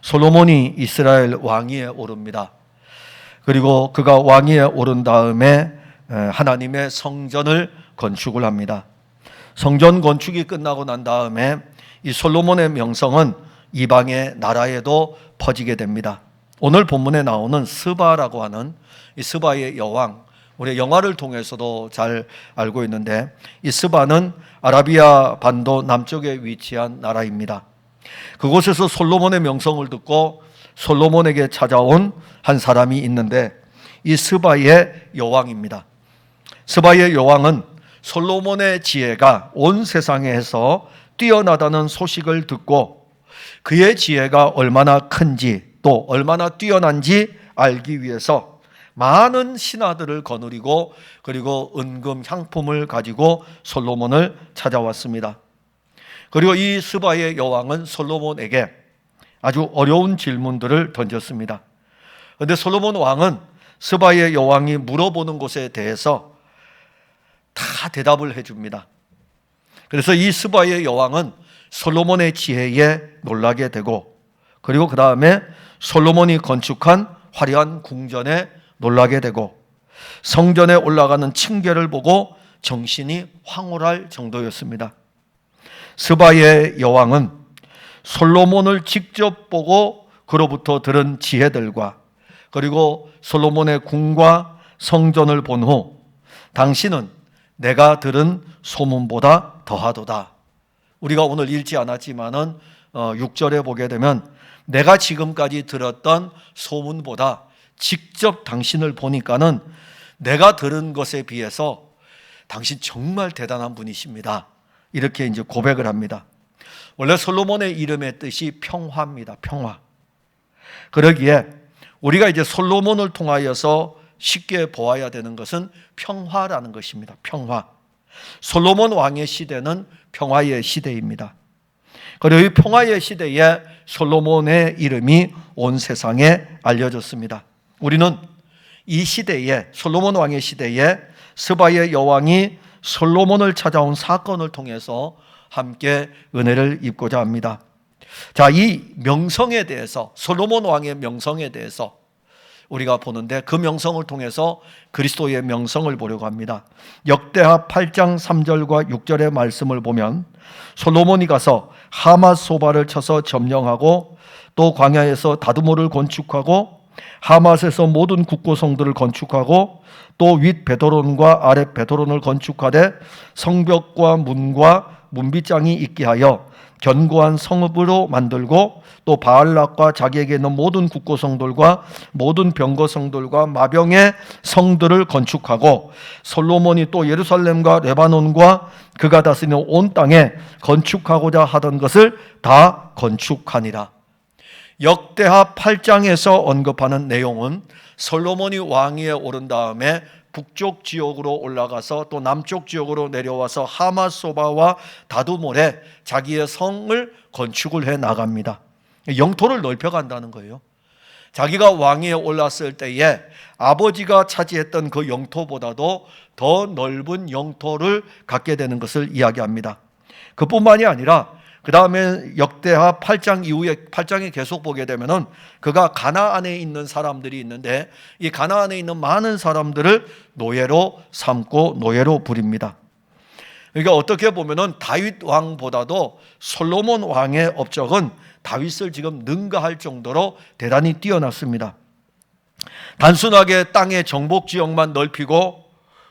솔로몬이 이스라엘 왕위에 오릅니다. 그리고 그가 왕위에 오른 다음에 하나님의 성전을 건축을 합니다. 성전 건축이 끝나고 난 다음에 이 솔로몬의 명성은 이방의 나라에도 퍼지게 됩니다. 오늘 본문에 나오는 스바라고 하는 이 스바의 여왕, 우리 영화를 통해서도 잘 알고 있는데, 이 스바는 아라비아 반도 남쪽에 위치한 나라입니다. 그곳에서 솔로몬의 명성을 듣고 솔로몬에게 찾아온 한 사람이 있는데, 이 스바의 여왕입니다. 스바의 여왕은 솔로몬의 지혜가 온 세상에서 뛰어나다는 소식을 듣고 그의 지혜가 얼마나 큰지 또 얼마나 뛰어난지 알기 위해서 많은 신하들을 거느리고 그리고 은금 향품을 가지고 솔로몬을 찾아왔습니다. 그리고 이 스바의 여왕은 솔로몬에게 아주 어려운 질문들을 던졌습니다. 그런데 솔로몬 왕은 스바의 여왕이 물어보는 것에 대해서 다 대답을 해줍니다. 그래서 이 스바의 여왕은 솔로몬의 지혜에 놀라게 되고, 그리고 그 다음에 솔로몬이 건축한 화려한 궁전에 놀라게 되고, 성전에 올라가는 층계를 보고 정신이 황홀할 정도였습니다. 스바의 여왕은 솔로몬을 직접 보고 그로부터 들은 지혜들과 그리고 솔로몬의 궁과 성전을 본 후, 당신은 내가 들은 소문보다 더하도다. 우리가 오늘 읽지 않았지만은 6절에 보게 되면 내가 지금까지 들었던 소문보다 직접 당신을 보니까는 내가 들은 것에 비해서 당신 정말 대단한 분이십니다. 이렇게 이제 고백을 합니다. 원래 솔로몬의 이름의 뜻이 평화입니다. 평화. 그러기에 우리가 이제 솔로몬을 통하여서 쉽게 보아야 되는 것은 평화라는 것입니다. 평화. 솔로몬 왕의 시대는 평화의 시대입니다. 그리고 이 평화의 시대에 솔로몬의 이름이 온 세상에 알려졌습니다. 우리는 이 시대에, 솔로몬 왕의 시대에 스바의 여왕이 솔로몬을 찾아온 사건을 통해서 함께 은혜를 입고자 합니다. 자, 이 명성에 대해서, 솔로몬 왕의 명성에 대해서 우리가 보는데, 그 명성을 통해서 그리스도의 명성을 보려고 합니다. 역대하 8장 3절과 6절의 말씀을 보면 솔로몬이 가서 하맛 소바를 쳐서 점령하고 또 광야에서 다두모를 건축하고 하맛에서 모든 국고성들을 건축하고 또 윗 베드론과 아랫 베드론을 건축하되 성벽과 문과 문빗장이 있게 하여 견고한 성읍으로 만들고 또 바알락과 자기에게 있는 모든 국고성들과 모든 병거성들과 마병의 성들을 건축하고 솔로몬이 또 예루살렘과 레바논과 그가 다스리는 온 땅에 건축하고자 하던 것을 다 건축하니라. 역대하 8장에서 언급하는 내용은 솔로몬이 왕위에 오른 다음에 북쪽 지역으로 올라가서 또 남쪽 지역으로 내려와서 하맛소바와 다두몰에 자기의 성을 건축을 해 나갑니다. 영토를 넓혀간다는 거예요. 자기가 왕위에 올랐을 때에 아버지가 차지했던 그 영토보다도 더 넓은 영토를 갖게 되는 것을 이야기합니다. 그뿐만이 아니라 그 다음에 역대하 8장 이후에 8장에 계속 보게 되면은 그가 가나안에 있는 사람들이 있는데 이 가나안에 있는 많은 사람들을 노예로 삼고 노예로 부립니다. 그러니까 어떻게 보면은 다윗 왕보다도 솔로몬 왕의 업적은 다윗을 지금 능가할 정도로 대단히 뛰어났습니다. 단순하게 땅의 정복 지역만 넓히고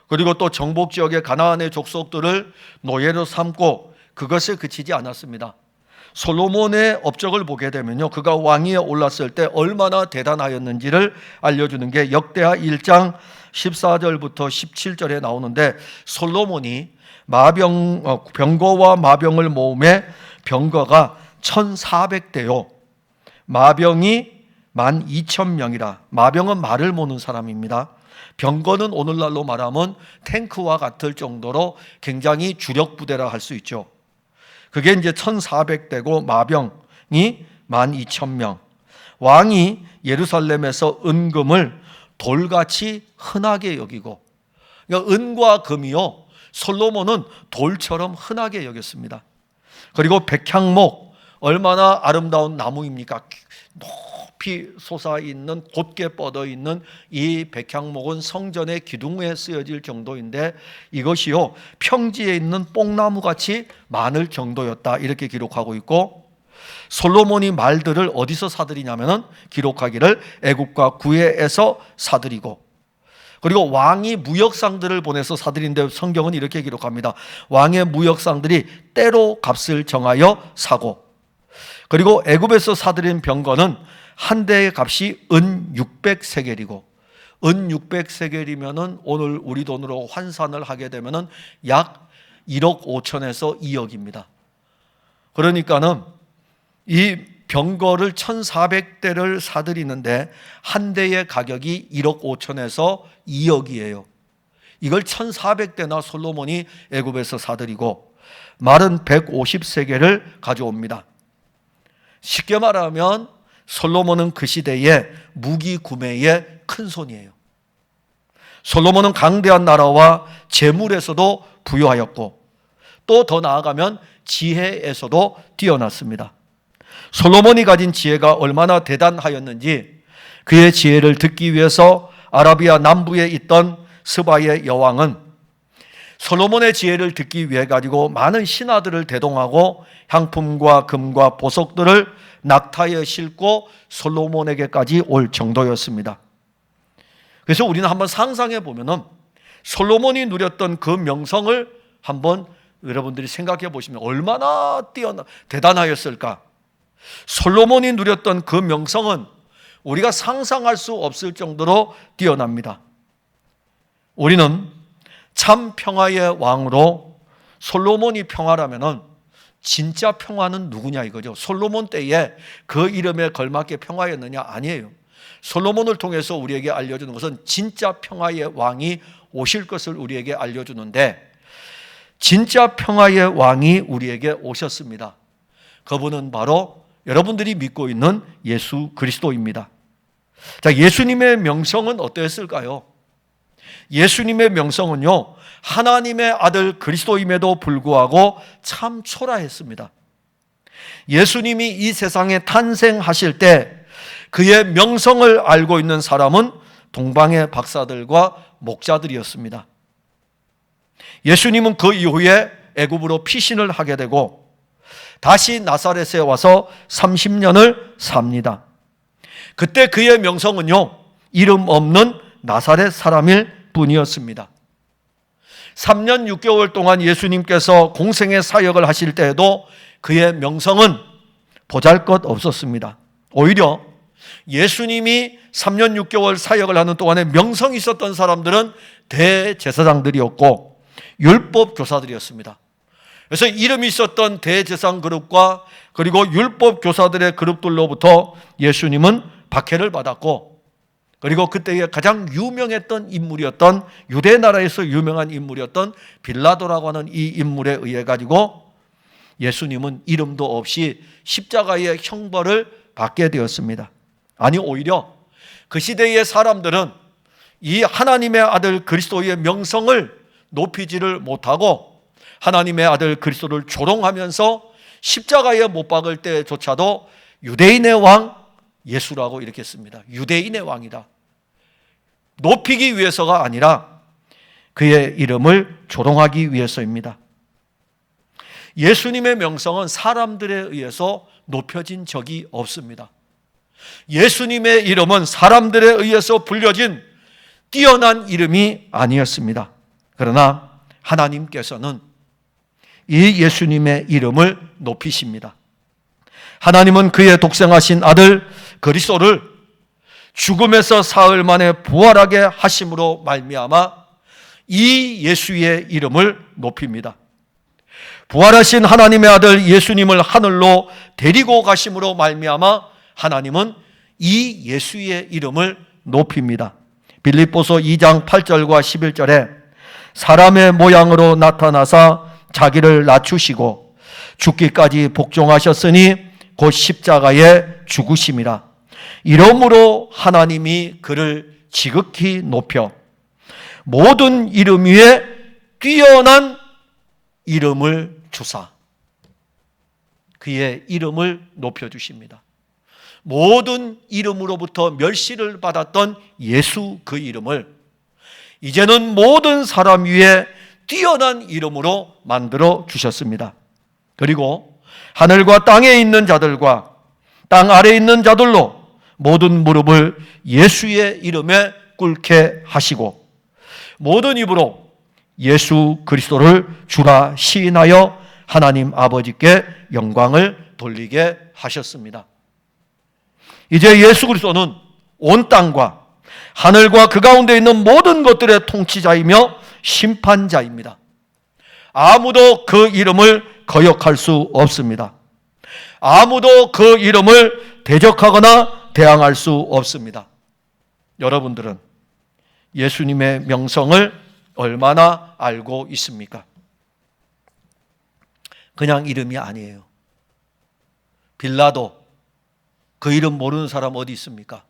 그리고 또 정복 지역의 가나안의 족속들을 노예로 삼고 그것에 그치지 않았습니다. 솔로몬의 업적을 보게 되면요, 그가 왕위에 올랐을 때 얼마나 대단하였는지를 알려주는 게 역대하 1장 14절부터 17절에 나오는데, 솔로몬이 병거와 마병을 모음에 병거가 1400대요 마병이 12,000명이라. 마병은 말을 모는 사람입니다. 병거는 오늘날로 말하면 탱크와 같을 정도로 굉장히 주력 부대라 할 수 있죠. 그게 이제 1400대고 마병이 12,000명. 왕이 예루살렘에서 은금을 돌같이 흔하게 여기고, 그러니까 은과 금이요, 솔로몬은 돌처럼 흔하게 여겼습니다. 그리고 백향목, 얼마나 아름다운 나무입니까? 높이 솟아있는, 곧게 뻗어있는 이 백향목은 성전의 기둥에 쓰여질 정도인데 이것이요 평지에 있는 뽕나무같이 많을 정도였다, 이렇게 기록하고 있고, 솔로몬이 말들을 어디서 사들이냐면은 기록하기를 애굽과 구해에서 사들이고, 그리고 왕이 무역상들을 보내서 사들인데 성경은 이렇게 기록합니다. 왕의 무역상들이 때로 값을 정하여 사고, 그리고 애굽에서 사들인 병거는 한 대의 값이 은 600세겔이고, 은 600세겔이면은 오늘 우리 돈으로 환산을 하게 되면은 약 1억 5천에서 2억입니다. 그러니까는 이 병거를 1400대를 사들이는데 한 대의 가격이 1억 5천에서 2억이에요. 이걸 1400대나 솔로몬이 애굽에서 사들이고 말은 150세겔을 가져옵니다. 쉽게 말하면 솔로몬은 그 시대의 무기 구매의 큰 손이에요. 솔로몬은 강대한 나라와 재물에서도 부유하였고 또 더 나아가면 지혜에서도 뛰어났습니다. 솔로몬이 가진 지혜가 얼마나 대단하였는지 그의 지혜를 듣기 위해서 아라비아 남부에 있던 스바의 여왕은 솔로몬의 지혜를 듣기 위해 가지고 많은 신하들을 대동하고 향품과 금과 보석들을 낙타에 싣고 솔로몬에게까지 올 정도였습니다. 그래서 우리는 한번 상상해 보면은 솔로몬이 누렸던 그 명성을 한번 여러분들이 생각해 보시면 얼마나 대단하였을까? 솔로몬이 누렸던 그 명성은 우리가 상상할 수 없을 정도로 뛰어납니다. 우리는 참 평화의 왕으로 솔로몬이 평화라면은 진짜 평화는 누구냐 이거죠. 솔로몬 때에 그 이름에 걸맞게 평화였느냐? 아니에요. 솔로몬을 통해서 우리에게 알려주는 것은 진짜 평화의 왕이 오실 것을 우리에게 알려주는데, 진짜 평화의 왕이 우리에게 오셨습니다. 그분은 바로 여러분들이 믿고 있는 예수 그리스도입니다. 자, 예수님의 명성은 어떠했을까요? 예수님의 명성은요, 하나님의 아들 그리스도임에도 불구하고 참 초라했습니다. 예수님이 이 세상에 탄생하실 때 그의 명성을 알고 있는 사람은 동방의 박사들과 목자들이었습니다. 예수님은 그 이후에 애굽으로 피신을 하게 되고 다시 나사렛에 와서 30년을 삽니다. 그때 그의 명성은요, 이름 없는 나사렛 사람일 뿐이었습니다. 3년 6개월 동안 예수님께서 공생의 사역을 하실 때에도 그의 명성은 보잘것없었습니다. 오히려 예수님이 3년 6개월 사역을 하는 동안에 명성이 있었던 사람들은 대제사장들이었고 율법 교사들이었습니다. 그래서 이름이 있었던 대제사장 그룹과 그리고 율법 교사들의 그룹들로부터 예수님은 박해를 받았고, 그리고 그때에 가장 유명했던 인물이었던, 유대 나라에서 유명한 인물이었던 빌라도라고 하는 이 인물에 의해 가지고 예수님은 이름도 없이 십자가의 형벌을 받게 되었습니다. 아니, 오히려 그 시대의 사람들은 이 하나님의 아들 그리스도의 명성을 높이지를 못하고 하나님의 아들 그리스도를 조롱하면서 십자가에 못 박을 때조차도 유대인의 왕 예수라고 이렇게 씁니다. 유대인의 왕이다. 높이기 위해서가 아니라 그의 이름을 조롱하기 위해서입니다. 예수님의 명성은 사람들에 의해서 높여진 적이 없습니다. 예수님의 이름은 사람들에 의해서 불려진 뛰어난 이름이 아니었습니다. 그러나 하나님께서는 이 예수님의 이름을 높이십니다. 하나님은 그의 독생하신 아들 그리스도를 죽음에서 사흘 만에 부활하게 하심으로 말미암아 이 예수의 이름을 높입니다. 부활하신 하나님의 아들 예수님을 하늘로 데리고 가심으로 말미암아 하나님은 이 예수의 이름을 높입니다. 빌립보서 2장 8절과 11절에 사람의 모양으로 나타나사 자기를 낮추시고 죽기까지 복종하셨으니 곧 십자가에 죽으심이라. 이러므로 하나님이 그를 지극히 높여 모든 이름 위에 뛰어난 이름을 주사 그의 이름을 높여주십니다. 모든 이름으로부터 멸시를 받았던 예수 그 이름을 이제는 모든 사람 위에 뛰어난 이름으로 만들어 주셨습니다. 그리고 하늘과 땅에 있는 자들과 땅 아래에 있는 자들로 모든 무릎을 예수의 이름에 꿇게 하시고 모든 입으로 예수 그리스도를 주라 시인하여 하나님 아버지께 영광을 돌리게 하셨습니다. 이제 예수 그리스도는 온 땅과 하늘과 그 가운데 있는 모든 것들의 통치자이며 심판자입니다. 아무도 그 이름을 거역할 수 없습니다. 아무도 그 이름을 대적하거나 대항할 수 없습니다. 여러분들은 예수님의 명성을 얼마나 알고 있습니까? 그냥 이름이 아니에요. 빌라도 그 이름 모르는 사람 어디 있습니까?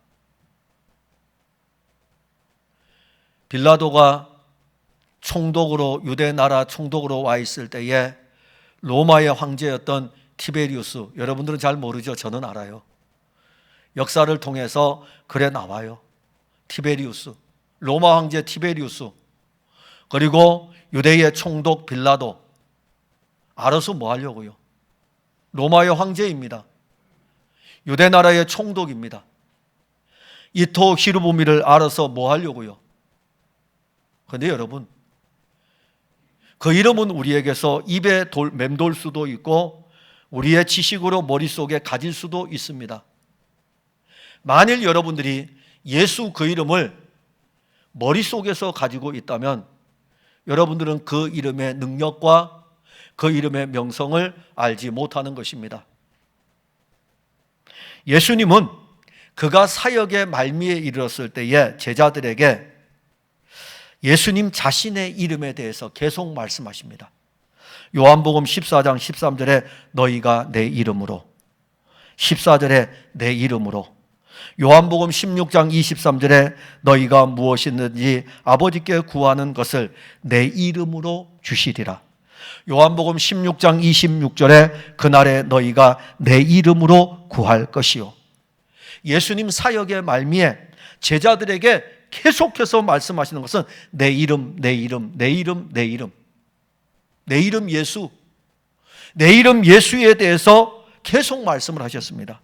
빌라도가 총독으로 유대 나라 총독으로 와 있을 때에 로마의 황제였던 티베리우스, 여러분들은 잘 모르죠? 저는 알아요. 역사를 통해서 그래 나와요. 티베리우스, 로마 황제 티베리우스, 그리고 유대의 총독 빌라도. 알아서 뭐 하려고요? 로마의 황제입니다. 유대 나라의 총독입니다. 이토 히르부미를 알아서 뭐 하려고요? 그런데 여러분, 그 이름은 우리에게서 입에 맴돌 수도 있고 우리의 지식으로 머릿속에 가질 수도 있습니다. 만일 여러분들이 예수 그 이름을 머릿속에서 가지고 있다면 여러분들은 그 이름의 능력과 그 이름의 명성을 알지 못하는 것입니다. 예수님은 그가 사역의 말미에 이르렀을 때에 제자들에게 예수님 자신의 이름에 대해서 계속 말씀하십니다. 요한복음 14장 13절에 너희가 내 이름으로, 14절에 내 이름으로, 요한복음 16장 23절에 너희가 무엇이든지 아버지께 구하는 것을 내 이름으로 주시리라. 요한복음 16장 26절에 그날에 너희가 내 이름으로 구할 것이요. 예수님 사역의 말미에 제자들에게 계속해서 말씀하시는 것은 내 이름, 내 이름, 내 이름, 내 이름, 내 이름 예수, 내 이름 예수에 대해서 계속 말씀을 하셨습니다.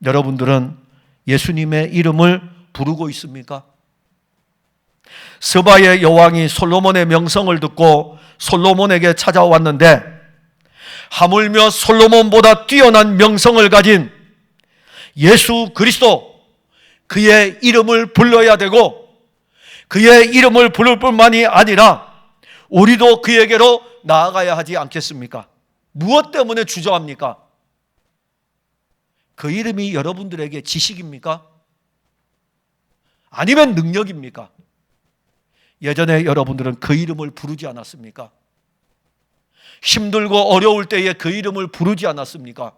여러분들은 예수님의 이름을 부르고 있습니까? 스바의 여왕이 솔로몬의 명성을 듣고 솔로몬에게 찾아왔는데 하물며 솔로몬보다 뛰어난 명성을 가진 예수 그리스도, 그의 이름을 불러야 되고 그의 이름을 부를 뿐만이 아니라 우리도 그에게로 나아가야 하지 않겠습니까? 무엇 때문에 주저합니까? 그 이름이 여러분들에게 지식입니까? 아니면 능력입니까? 예전에 여러분들은 그 이름을 부르지 않았습니까? 힘들고 어려울 때에 그 이름을 부르지 않았습니까?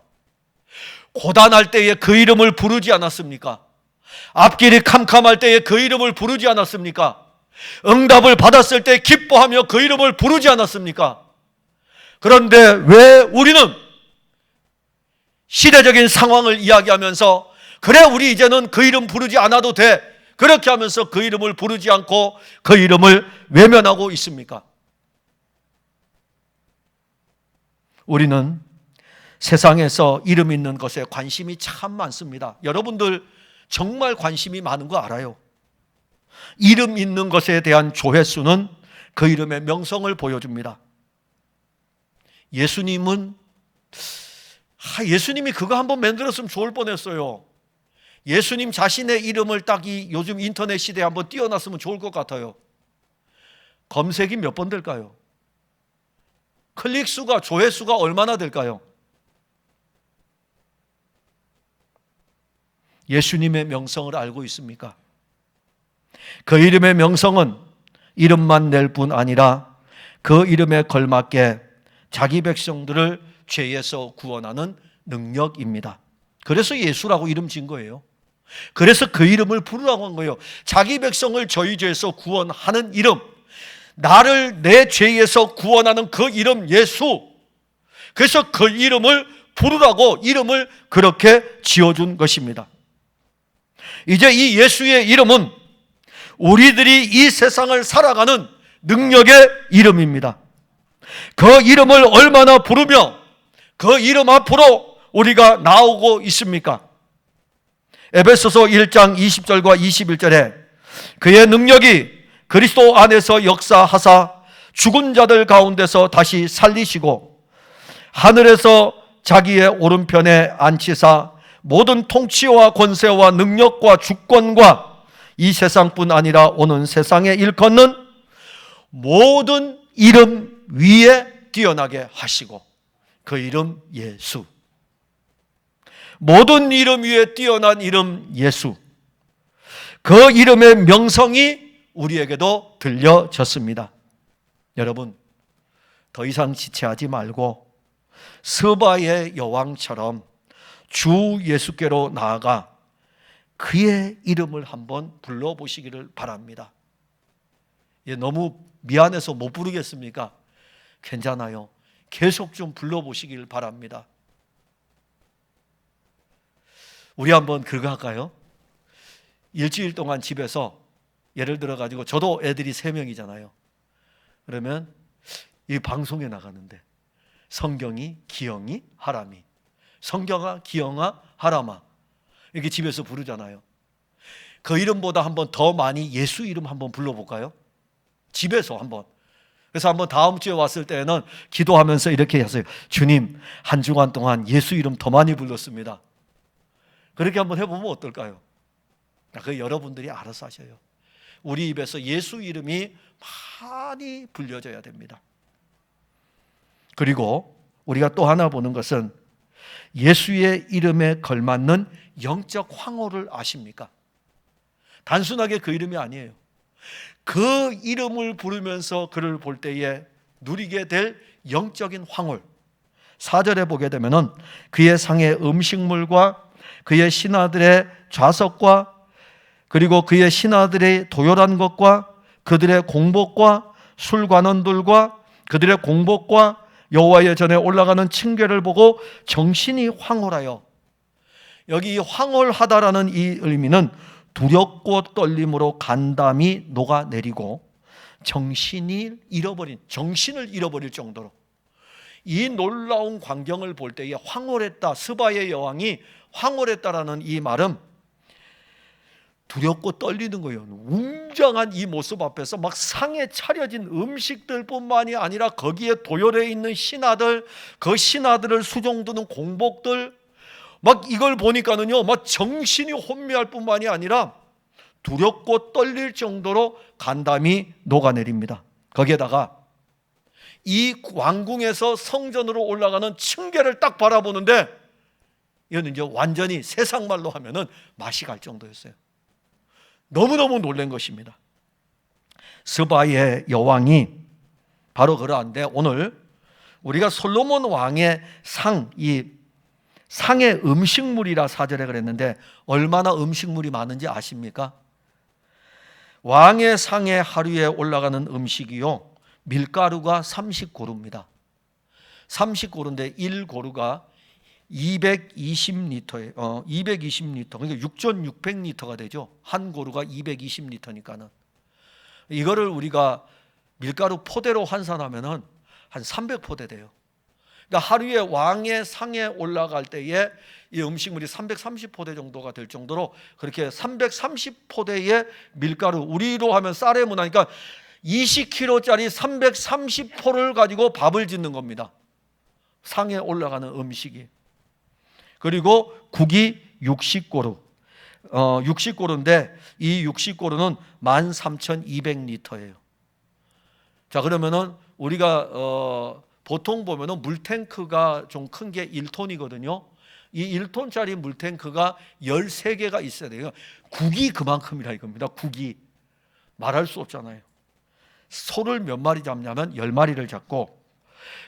고단할 때에 그 이름을 부르지 않았습니까? 앞길이 캄캄할 때에 그 이름을 부르지 않았습니까? 응답을 받았을 때 기뻐하며 그 이름을 부르지 않았습니까? 그런데 왜 우리는 시대적인 상황을 이야기하면서 그래 우리 이제는 그 이름 부르지 않아도 돼, 그렇게 하면서 그 이름을 부르지 않고 그 이름을 외면하고 있습니까? 우리는 세상에서 이름 있는 것에 관심이 참 많습니다. 여러분들 정말 관심이 많은 거 알아요. 이름 있는 것에 대한 조회수는 그 이름의 명성을 보여줍니다. 예수님이 그거 한번 만들었으면 좋을 뻔했어요. 예수님 자신의 이름을 딱 요즘 인터넷 시대에 한번 띄워놨으면 좋을 것 같아요. 검색이 몇 번 될까요? 클릭수가, 조회수가 얼마나 될까요? 예수님의 명성을 알고 있습니까? 그 이름의 명성은 이름만 낼 뿐 아니라 그 이름에 걸맞게 자기 백성들을 죄에서 구원하는 능력입니다. 그래서 예수라고 이름 진 거예요. 그래서 그 이름을 부르라고 한 거예요. 자기 백성을 저희 죄에서 구원하는 이름, 나를 내 죄에서 구원하는 그 이름 예수. 그래서 그 이름을 부르라고 이름을 그렇게 지어준 것입니다. 이제 이 예수의 이름은 우리들이 이 세상을 살아가는 능력의 이름입니다. 그 이름을 얼마나 부르며 그 이름 앞으로 우리가 나오고 있습니까? 에베소서 1장 20절과 21절에 그의 능력이 그리스도 안에서 역사하사 죽은 자들 가운데서 다시 살리시고 하늘에서 자기의 오른편에 앉히사 모든 통치와 권세와 능력과 주권과 이 세상뿐 아니라 오는 세상에 일컫는 모든 이름 위에 뛰어나게 하시고, 그 이름 예수. 모든 이름 위에 뛰어난 이름 예수. 그 이름의 명성이 우리에게도 들려졌습니다. 여러분, 더 이상 지체하지 말고 스바의 여왕처럼 주 예수께로 나아가 그의 이름을 한번 불러보시기를 바랍니다. 너무 미안해서 못 부르겠습니까? 괜찮아요. 계속 좀 불러보시길 바랍니다. 우리 한번 그거 할까요? 일주일 동안 집에서 예를 들어 가지고 저도 애들이 3명이잖아요. 그러면 이 방송에 나가는데 성경이, 기영이, 하람이, 성경아, 기영아, 하람아 이렇게 집에서 부르잖아요. 그 이름보다 한번 더 많이 예수 이름 한번 불러볼까요? 집에서 한번. 그래서 한번 다음 주에 왔을 때는 기도하면서 이렇게 하세요. 주님, 한 주간 동안 예수 이름 더 많이 불렀습니다. 그렇게 한번 해보면 어떨까요? 그 여러분들이 알아서 하셔요. 우리 입에서 예수 이름이 많이 불려져야 됩니다. 그리고 우리가 또 하나 보는 것은 예수의 이름에 걸맞는 영적 황홀을 아십니까? 단순하게 그 이름이 아니에요. 그 이름을 부르면서 그를 볼 때에 누리게 될 영적인 황홀. 4절에 보게 되면은 그의 상의 음식물과 그의 신하들의 좌석과 그리고 그의 신하들의 도열한 것과 그들의 공복과 술관원들과 그들의 공복과 여호와의 전에 올라가는 층계를 보고 정신이 황홀하여, 여기 황홀하다라는 이 의미는 두렵고 떨림으로 간담이 녹아내리고 정신을 잃어버릴 정도로 이 놀라운 광경을 볼 때에 황홀했다, 스바의 여왕이 황홀했다라는 이 말은 두렵고 떨리는 거예요. 웅장한 이 모습 앞에서 막 상에 차려진 음식들뿐만이 아니라 거기에 도열해 있는 신하들, 그 신하들을 수종드는 공복들, 막 이걸 보니까는요, 막 정신이 혼미할 뿐만이 아니라 두렵고 떨릴 정도로 간담이 녹아내립니다. 거기에다가 이 왕궁에서 성전으로 올라가는 층계를 딱 바라보는데 이거는 이제 완전히 세상 말로 하면은 맛이 갈 정도였어요. 너무너무 놀란 것입니다. 스바의 여왕이 바로 그러한데, 오늘 우리가 솔로몬 왕의 이 상의 음식물이라 4절에 그랬는데 얼마나 음식물이 많은지 아십니까? 왕의 상에 하루에 올라가는 음식이요, 밀가루가 30고루입니다. 30고루인데 1고루가 220리터예요. 220리터. 그러니까 6,600리터가 되죠. 한 고루가 220리터니까는. 이거를 우리가 밀가루 포대로 환산하면은 한 300포대 돼요. 그러니까 하루에 왕의 상에 올라갈 때에 이 음식물이 330포대 정도가 될 정도로 그렇게 330포대의 밀가루, 우리로 하면 쌀의 문화니까 20kg짜리 330포를 가지고 밥을 짓는 겁니다. 상에 올라가는 음식이. 그리고 국이 60고루. 60고루인데 이 60고루는 13,200리터예요. 자, 그러면은 우리가 보통 보면은 물탱크가 좀 큰 게 1톤이거든요. 이 1톤짜리 물탱크가 13개가 있어야 돼요. 국이 그만큼이라 이겁니다. 국이. 말할 수 없잖아요. 소를 몇 마리 잡냐면 10마리를 잡고,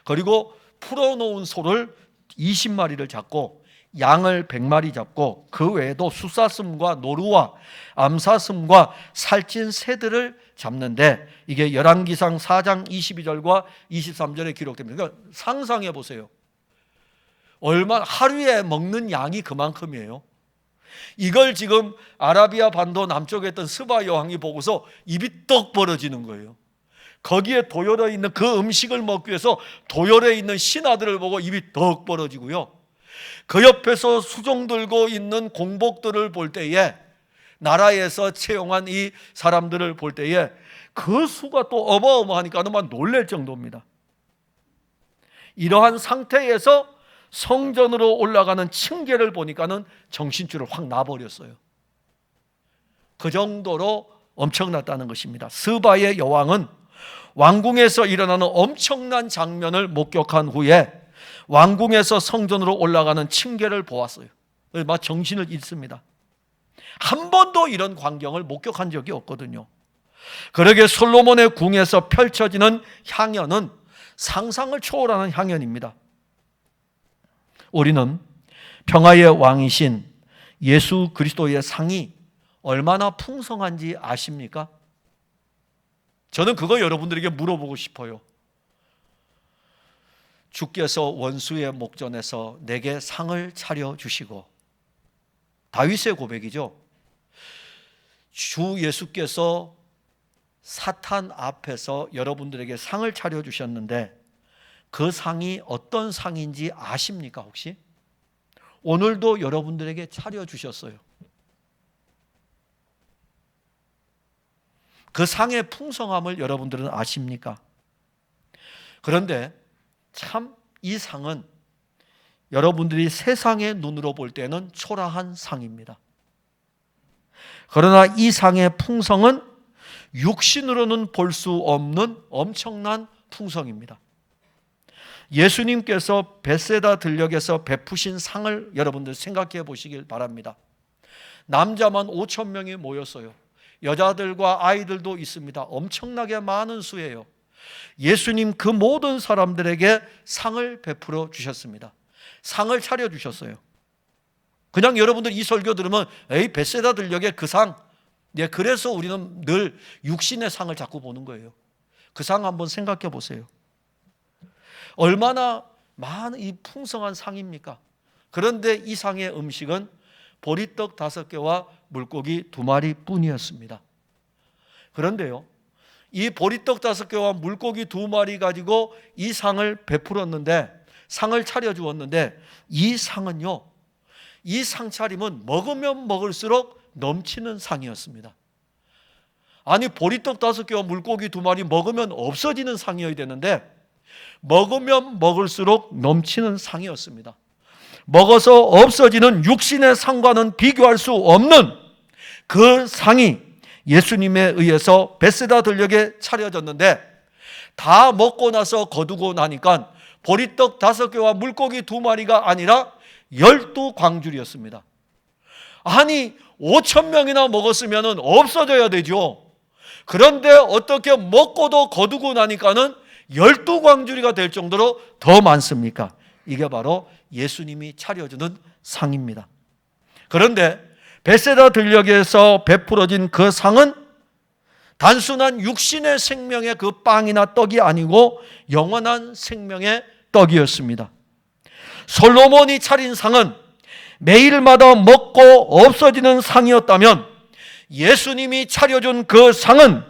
그리고 풀어놓은 소를 20마리를 잡고, 양을 100마리 잡고, 그 외에도 숫사슴과 노루와 암사슴과 살찐 새들을 잡는데, 이게 열왕기상 4장 22절과 23절에 기록됩니다. 그러니까 상상해 보세요. 하루에 먹는 양이 그만큼이에요. 이걸 지금 아라비아 반도 남쪽에 있던 스바 여왕이 보고서 입이 떡 벌어지는 거예요. 거기에 도열에 있는 그 음식을 먹기 위해서 도열에 있는 신하들을 보고 입이 떡 벌어지고요. 그 옆에서 수종 들고 있는 공복들을 볼 때에, 나라에서 채용한 이 사람들을 볼 때에 그 수가 또 어마어마하니까 정말 놀랄 정도입니다. 이러한 상태에서 성전으로 올라가는 층계를 보니까는 정신줄을 확 놔버렸어요. 그 정도로 엄청났다는 것입니다. 스바의 여왕은 왕궁에서 일어나는 엄청난 장면을 목격한 후에 왕궁에서 성전으로 올라가는 층계를 보았어요. 막 정신을 잃습니다. 한 번도 이런 광경을 목격한 적이 없거든요. 그러게 솔로몬의 궁에서 펼쳐지는 향연은 상상을 초월하는 향연입니다. 우리는 평화의 왕이신 예수 그리스도의 상이 얼마나 풍성한지 아십니까? 저는 그거 여러분들에게 물어보고 싶어요. 주께서 원수의 목전에서 내게 상을 차려주시고, 다윗의 고백이죠. 주 예수께서 사탄 앞에서 여러분들에게 상을 차려주셨는데 그 상이 어떤 상인지 아십니까 혹시? 오늘도 여러분들에게 차려주셨어요. 그 상의 풍성함을 여러분들은 아십니까? 그런데 참 이 상은 여러분들이 세상의 눈으로 볼 때는 초라한 상입니다. 그러나 이 상의 풍성은 육신으로는 볼 수 없는 엄청난 풍성입니다. 예수님께서 벳세다 들녘에서 베푸신 상을 여러분들 생각해 보시길 바랍니다. 남자만 5천 명이 모였어요. 여자들과 아이들도 있습니다. 엄청나게 많은 수예요. 예수님 그 모든 사람들에게 상을 베풀어 주셨습니다. 상을 차려 주셨어요. 그냥 여러분들 이 설교 들으면 에이 벳세다 들녘의 그 상, 그래서 우리는 늘 육신의 상을 자꾸 보는 거예요. 그 상 한번 생각해 보세요. 얼마나 많은 이 풍성한 상입니까? 그런데 이 상의 음식은 보리떡 5개와 물고기 2마리 뿐이었습니다. 그런데요, 이 보리떡 5개와 물고기 2마리 가지고 이 상을 베풀었는데, 상을 차려주었는데, 이 상은요, 이 상차림은 먹으면 먹을수록 넘치는 상이었습니다. 아니 보리떡 5개와 물고기 2마리 먹으면 없어지는 상이어야 되는데 먹으면 먹을수록 넘치는 상이었습니다. 먹어서 없어지는 육신의 상과는 비교할 수 없는 그 상이 예수님에 의해서 벳세다 들녘에 차려졌는데, 다 먹고 나서 거두고 나니까 보리떡 5개와 물고기 2마리가 아니라 12광줄이었습니다. 아니 5천 명이나 먹었으면 없어져야 되죠. 그런데 어떻게 먹고도 거두고 나니까는 12광주리가 될 정도로 더 많습니까? 이게 바로 예수님이 차려주는 상입니다. 그런데 벳세다 들녘에서 베풀어진 그 상은 단순한 육신의 생명의 그 빵이나 떡이 아니고 영원한 생명의 떡이었습니다. 솔로몬이 차린 상은 매일마다 먹고 없어지는 상이었다면 예수님이 차려준 그 상은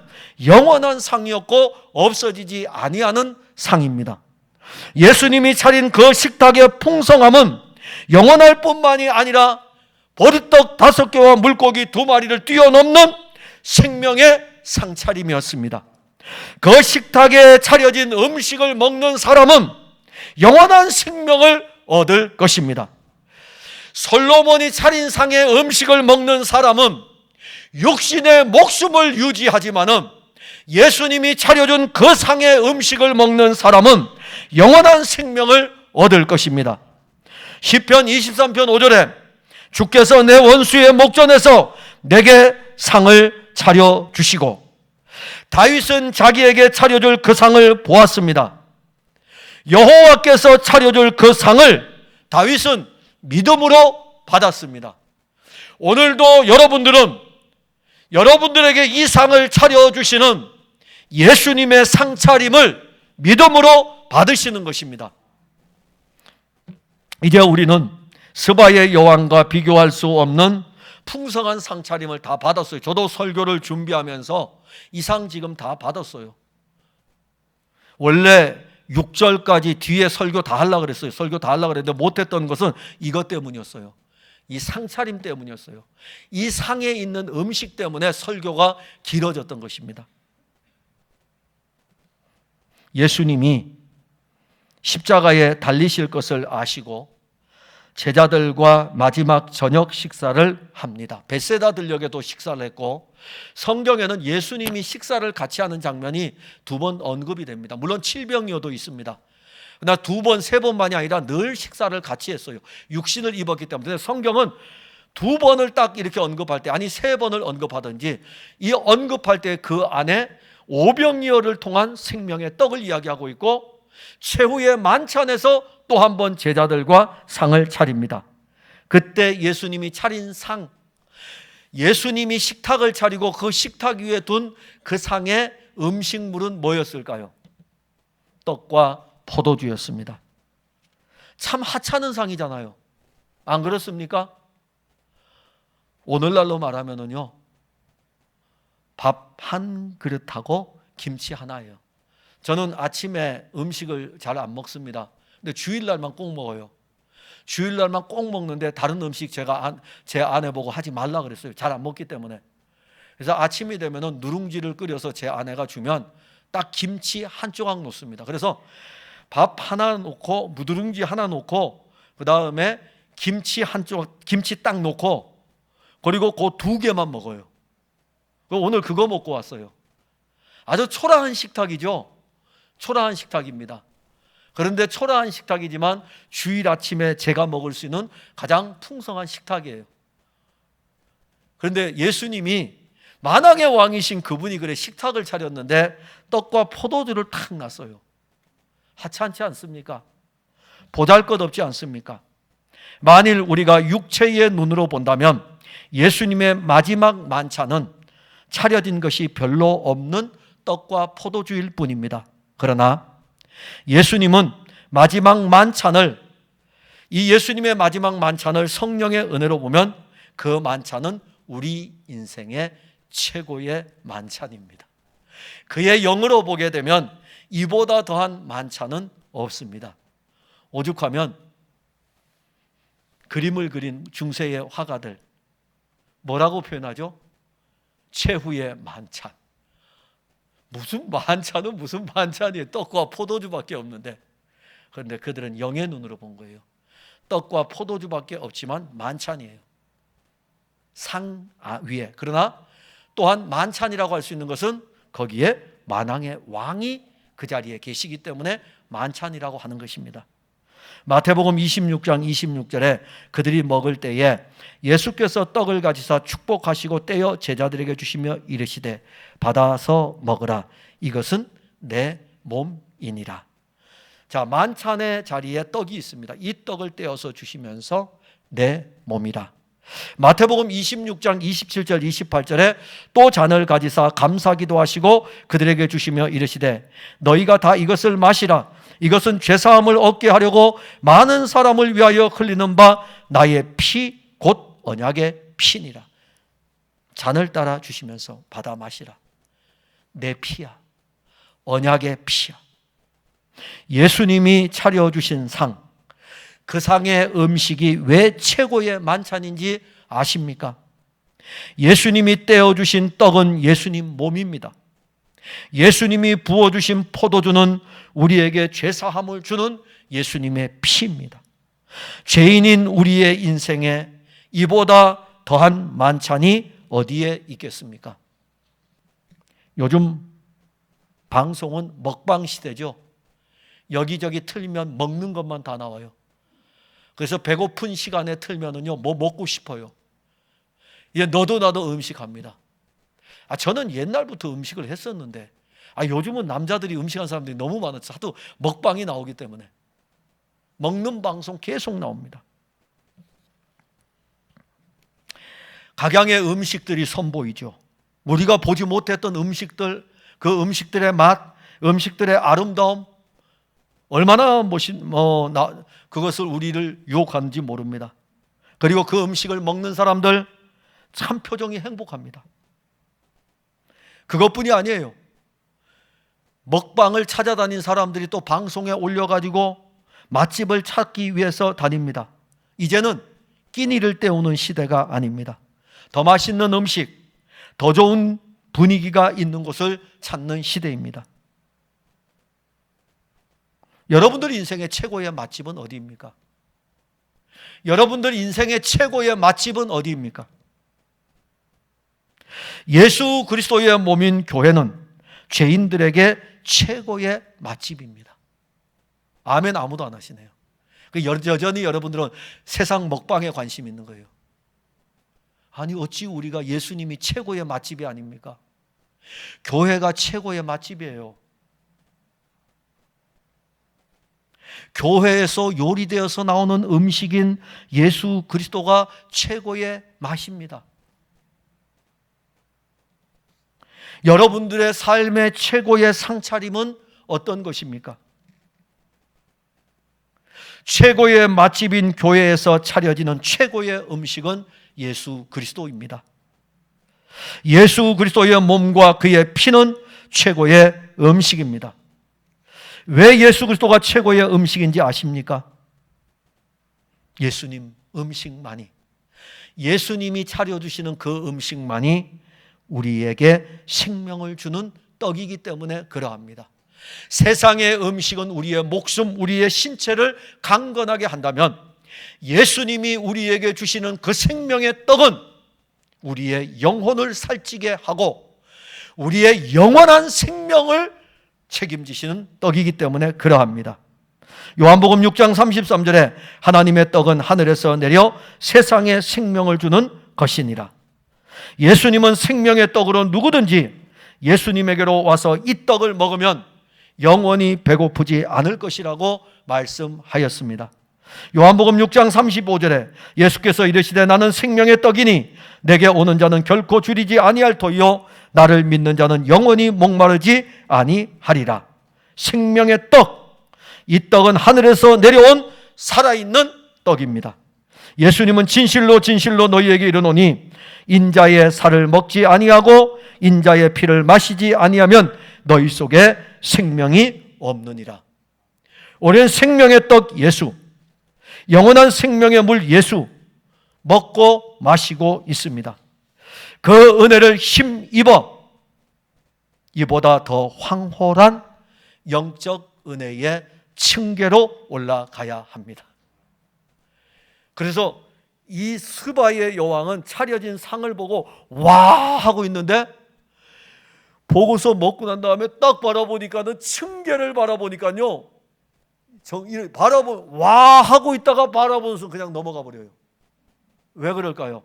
영원한 상이었고 없어지지 아니하는 상입니다. 예수님이 차린 그 식탁의 풍성함은 영원할 뿐만이 아니라 보리떡 5개와 물고기 2마리를 뛰어넘는 생명의 상차림이었습니다. 그 식탁에 차려진 음식을 먹는 사람은 영원한 생명을 얻을 것입니다. 솔로몬이 차린 상의 음식을 먹는 사람은 육신의 목숨을 유지하지만은 예수님이 차려준 그 상의 음식을 먹는 사람은 영원한 생명을 얻을 것입니다. 시편 23편 5절에 주께서 내 원수의 목전에서 내게 상을 차려주시고, 다윗은 자기에게 차려줄 그 상을 보았습니다. 여호와께서 차려줄 그 상을 다윗은 믿음으로 받았습니다. 오늘도 여러분들은 여러분들에게 이 상을 차려주시는 예수님의 상차림을 믿음으로 받으시는 것입니다. 이제 우리는 스바의 여왕과 비교할 수 없는 풍성한 상차림을 다 받았어요. 저도 설교를 준비하면서 이 상 지금 다 받았어요. 원래 6절까지 뒤에 설교 다 하려고 그랬어요. 설교 다 하려고 그랬는데 못했던 것은 이것 때문이었어요. 이 상차림 때문이었어요. 이 상에 있는 음식 때문에 설교가 길어졌던 것입니다. 예수님이 십자가에 달리실 것을 아시고 제자들과 마지막 저녁 식사를 합니다. 벳세다 들녘에도 식사를 했고 성경에는 예수님이 식사를 같이 하는 장면이 2번 언급이 됩니다. 물론 칠병이어도 있습니다. 그러나 2번, 3번만이 아니라 늘 식사를 같이 했어요. 육신을 입었기 때문에 성경은 2번을 딱 이렇게 언급할 때, 아니 3번을 언급하든지 이 언급할 때 그 안에 오병이어를 통한 생명의 떡을 이야기하고 있고 최후의 만찬에서 또 한 번 제자들과 상을 차립니다. 그때 예수님이 차린 상, 예수님이 식탁을 차리고 그 식탁 위에 둔 그 상의 음식물은 뭐였을까요? 떡과 포도주였습니다. 참 하찮은 상이잖아요. 안 그렇습니까? 오늘날로 말하면은요, 밥 한 그릇하고 김치 하나예요. 저는 아침에 음식을 잘 안 먹습니다. 근데 주일날만 꼭 먹어요. 주일날만 꼭 먹는데 다른 음식 제가 제 아내 보고 하지 말라 그랬어요. 잘 안 먹기 때문에. 그래서 아침이 되면은 누룽지를 끓여서 제 아내가 주면 딱 김치 한 조각 놓습니다. 그래서 밥 하나 놓고 누룽지 하나 놓고 그 다음에 김치 한 조각, 김치 딱 놓고 그리고 그 2개만 먹어요. 오늘 그거 먹고 왔어요. 아주 초라한 식탁이죠. 초라한 식탁입니다. 그런데 초라한 식탁이지만 주일 아침에 제가 먹을 수 있는 가장 풍성한 식탁이에요. 그런데 예수님이 만왕의 왕이신 그분이 그래 식탁을 차렸는데 떡과 포도주를 탁 놨어요. 하찮지 않습니까? 보잘것없지 않습니까? 만일 우리가 육체의 눈으로 본다면 예수님의 마지막 만찬은 차려진 것이 별로 없는 떡과 포도주일 뿐입니다. 그러나 예수님은 마지막 만찬을, 이 예수님의 마지막 만찬을 성령의 은혜로 보면 그 만찬은 우리 인생의 최고의 만찬입니다. 그의 영으로 보게 되면 이보다 더한 만찬은 없습니다. 오죽하면 그림을 그린 중세의 화가들 뭐라고 표현하죠? 최후의 만찬. 무슨 만찬은 무슨 만찬이에요. 떡과 포도주밖에 없는데. 그런데 그들은 영의 눈으로 본 거예요. 떡과 포도주밖에 없지만 만찬이에요. 상 위에. 그러나 또한 만찬이라고 할 수 있는 것은 거기에 만왕의 왕이 그 자리에 계시기 때문에 만찬이라고 하는 것입니다. 마태복음 26장 26절에 그들이 먹을 때에 예수께서 떡을 가지사 축복하시고 떼어 제자들에게 주시며 이르시되 받아서 먹으라. 이것은 내 몸이니라. 자, 만찬의 자리에 떡이 있습니다. 이 떡을 떼어서 주시면서 내 몸이라. 마태복음 26장 27절 28절에 또 잔을 가지사 감사기도 하시고 그들에게 주시며 이르시되 너희가 다 이것을 마시라. 이것은 죄사함을 얻게 하려고 많은 사람을 위하여 흘리는 바 나의 피 곧 언약의 피니라. 잔을 따라 주시면서 받아 마시라. 내 피야. 언약의 피야. 예수님이 차려주신 상, 그 상의 음식이 왜 최고의 만찬인지 아십니까? 예수님이 떼어주신 떡은 예수님 몸입니다. 예수님이 부어주신 포도주는 우리에게 죄사함을 주는 예수님의 피입니다. 죄인인 우리의 인생에 이보다 더한 만찬이 어디에 있겠습니까? 요즘 방송은 먹방 시대죠. 여기저기 틀면 먹는 것만 다 나와요. 그래서 배고픈 시간에 틀면은요, 뭐 먹고 싶어요. 예, 너도 나도 음식합니다. 저는 옛날부터 음식을 했었는데, 요즘은 남자들이 음식하는 사람들이 너무 많아서 하도 먹방이 나오기 때문에 먹는 방송 계속 나옵니다. 각양의 음식들이 선보이죠. 우리가 보지 못했던 음식들, 그 음식들의 맛, 음식들의 아름다움, 얼마나 그것을 우리를 유혹하는지 모릅니다. 그리고 그 음식을 먹는 사람들 참 표정이 행복합니다. 그것뿐이 아니에요. 먹방을 찾아다닌 사람들이 또 방송에 올려가지고 맛집을 찾기 위해서 다닙니다. 이제는 끼니를 때우는 시대가 아닙니다. 더 맛있는 음식, 더 좋은 분위기가 있는 곳을 찾는 시대입니다. 여러분들 인생의 최고의 맛집은 어디입니까? 여러분들 인생의 최고의 맛집은 어디입니까? 예수 그리스도의 몸인 교회는 죄인들에게 최고의 맛집입니다. 아멘. 아무도 안 하시네요. 여전히 여러분들은 세상 먹방에 관심 있는 거예요. 아니 어찌 우리가 예수님이 최고의 맛집이 아닙니까? 교회가 최고의 맛집이에요. 교회에서 요리되어서 나오는 음식인 예수 그리스도가 최고의 맛입니다. 여러분들의 삶의 최고의 상차림은 어떤 것입니까? 최고의 맛집인 교회에서 차려지는 최고의 음식은 예수 그리스도입니다. 예수 그리스도의 몸과 그의 피는 최고의 음식입니다. 왜 예수 그리스도가 최고의 음식인지 아십니까? 예수님 음식만이, 예수님이 차려주시는 그 음식만이 우리에게 생명을 주는 떡이기 때문에 그러합니다. 세상의 음식은 우리의 목숨, 우리의 신체를 강건하게 한다면 예수님이 우리에게 주시는 그 생명의 떡은 우리의 영혼을 살찌게 하고 우리의 영원한 생명을 책임지시는 떡이기 때문에 그러합니다. 요한복음 6장 33절에 하나님의 떡은 하늘에서 내려 세상에 생명을 주는 것이니라. 예수님은 생명의 떡으로 누구든지 예수님에게로 와서 이 떡을 먹으면 영원히 배고프지 않을 것이라고 말씀하였습니다. 요한복음 6장 35절에 예수께서 이르시되 나는 생명의 떡이니 내게 오는 자는 결코 줄이지 아니할 터이요 나를 믿는 자는 영원히 목마르지 아니하리라. 생명의 떡, 이 떡은 하늘에서 내려온 살아있는 떡입니다. 예수님은 진실로 진실로 너희에게 이르노니 인자의 살을 먹지 아니하고 인자의 피를 마시지 아니하면 너희 속에 생명이 없느니라. 우리는 생명의 떡 예수, 영원한 생명의 물 예수 먹고 마시고 있습니다. 그 은혜를 힘입어 이보다 더 황홀한 영적 은혜의 층계로 올라가야 합니다. 그래서 이 스바의 여왕은 차려진 상을 보고 와 하고 있는데 보고서 먹고 난 다음에 딱 바라보니까는 층계를 바라보니까요 와 하고 있다가 바라보는 순간 그냥 넘어가 버려요. 왜 그럴까요?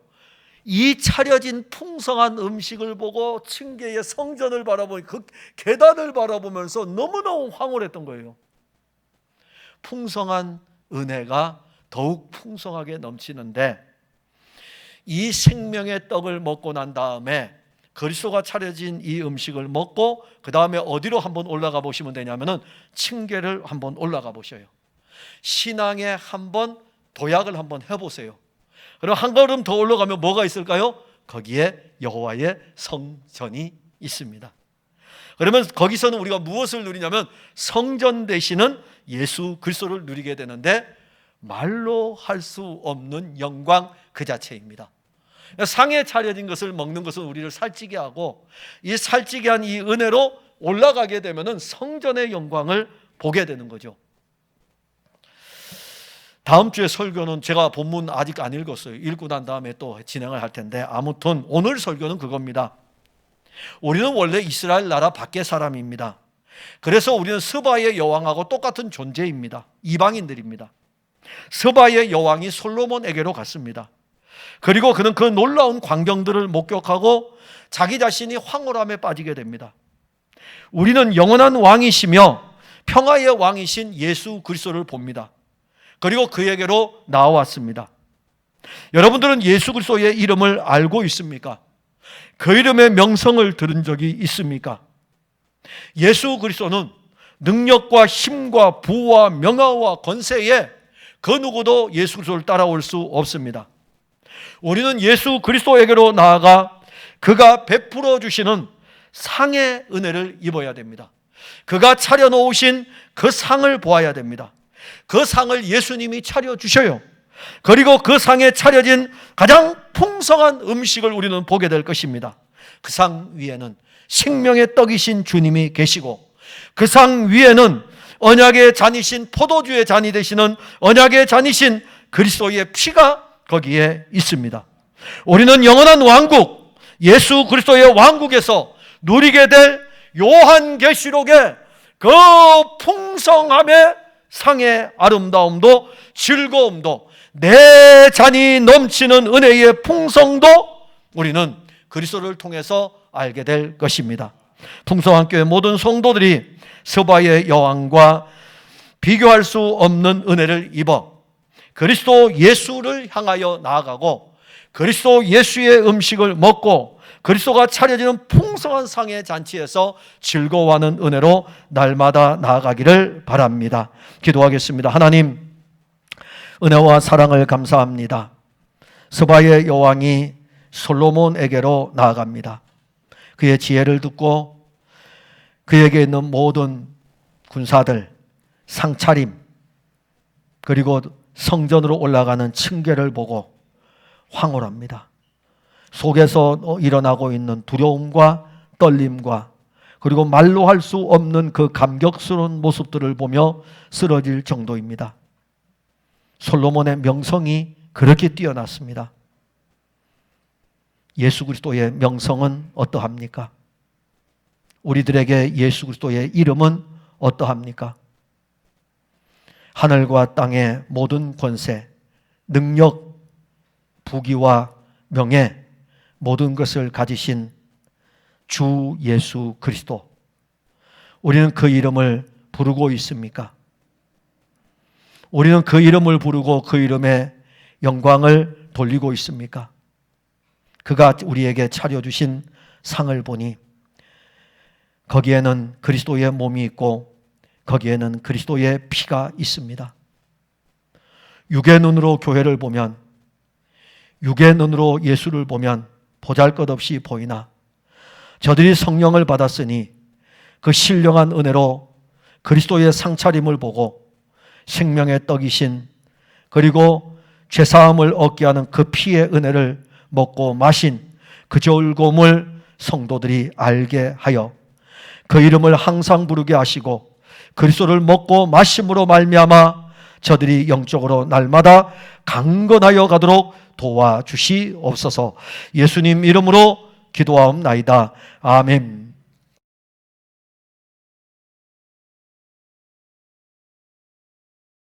이 차려진 풍성한 음식을 보고 층계의 성전을 바라보니 그 계단을 바라보면서 너무너무 황홀했던 거예요. 풍성한 은혜가 더욱 풍성하게 넘치는데 이 생명의 떡을 먹고 난 다음에 그리스도가 차려진 이 음식을 먹고 그 다음에 어디로 한번 올라가 보시면 되냐면은 층계를 한번 올라가 보셔요. 신앙에 한번 도약을 한번 해보세요. 그럼 한 걸음 더 올라가면 뭐가 있을까요? 거기에 여호와의 성전이 있습니다. 그러면 거기서는 우리가 무엇을 누리냐면 성전 되시는 예수 그리스도를 누리게 되는데 말로 할 수 없는 영광 그 자체입니다. 상에 차려진 것을 먹는 것은 우리를 살찌게 하고 이 살찌게 한 이 은혜로 올라가게 되면 성전의 영광을 보게 되는 거죠. 다음 주에 설교는 제가 본문 아직 안 읽었어요. 읽고 난 다음에 또 진행을 할 텐데 아무튼 오늘 설교는 그겁니다. 우리는 원래 이스라엘 나라 밖의 사람입니다. 그래서 우리는 스바의 여왕하고 똑같은 존재입니다. 이방인들입니다. 스바의 여왕이 솔로몬에게로 갔습니다. 그리고 그는 그 놀라운 광경들을 목격하고 자기 자신이 황홀함에 빠지게 됩니다. 우리는 영원한 왕이시며 평화의 왕이신 예수 그리스도를 봅니다. 그리고 그에게로 나와왔습니다. 여러분들은 예수 그리스도의 이름을 알고 있습니까? 그 이름의 명성을 들은 적이 있습니까? 예수 그리스도는 능력과 힘과 부와 명예와 권세에 그 누구도 예수 그리스도를 따라올 수 없습니다. 우리는 예수 그리스도에게로 나아가 그가 베풀어 주시는 상의 은혜를 입어야 됩니다. 그가 차려놓으신 그 상을 보아야 됩니다. 그 상을 예수님이 차려주셔요. 그리고 그 상에 차려진 가장 풍성한 음식을 우리는 보게 될 것입니다. 그 상 위에는 생명의 떡이신 주님이 계시고, 그 상 위에는 언약의 잔이신, 포도주의 잔이 되시는 언약의 잔이신 그리스도의 피가 거기에 있습니다. 우리는 영원한 왕국, 예수 그리스도의 왕국에서 누리게 될 요한계시록의 그 풍성함의 상의 아름다움도 즐거움도, 내 잔이 넘치는 은혜의 풍성도 우리는 그리스도를 통해서 알게 될 것입니다. 풍성한 교회 모든 성도들이 서바의 여왕과 비교할 수 없는 은혜를 입어 그리스도 예수를 향하여 나아가고, 그리스도 예수의 음식을 먹고 그리스도가 차려지는 풍성한 상의 잔치에서 즐거워하는 은혜로 날마다 나아가기를 바랍니다. 기도하겠습니다. 하나님, 은혜와 사랑을 감사합니다. 서바의 여왕이 솔로몬에게로 나아갑니다. 그의 지혜를 듣고 그에게 있는 모든 군사들, 상차림, 그리고 성전으로 올라가는 층계를 보고 황홀합니다. 속에서 일어나고 있는 두려움과 떨림과 그리고 말로 할 수 없는 그 감격스러운 모습들을 보며 쓰러질 정도입니다. 솔로몬의 명성이 그렇게 뛰어났습니다. 예수 그리스도의 명성은 어떠합니까? 우리들에게 예수 그리스도의 이름은 어떠합니까? 하늘과 땅의 모든 권세, 능력, 부귀와 명예, 모든 것을 가지신 주 예수 그리스도, 우리는 그 이름을 부르고 있습니까? 우리는 그 이름을 부르고 그 이름의 영광을 돌리고 있습니까? 그가 우리에게 차려주신 상을 보니 거기에는 그리스도의 몸이 있고 거기에는 그리스도의 피가 있습니다. 육의 눈으로 교회를 보면, 육의 눈으로 예수를 보면 보잘것없이 보이나 저들이 성령을 받았으니 그 신령한 은혜로 그리스도의 상차림을 보고 생명의 떡이신, 그리고 죄사함을 얻게 하는 그 피의 은혜를 먹고 마신 그 즐거움을 성도들이 알게 하여 그 이름을 항상 부르게 하시고, 그리스도를 먹고 마심으로 말미암아 저들이 영적으로 날마다 강건하여 가도록 도와주시옵소서. 예수님 이름으로 기도하옵나이다. 아멘.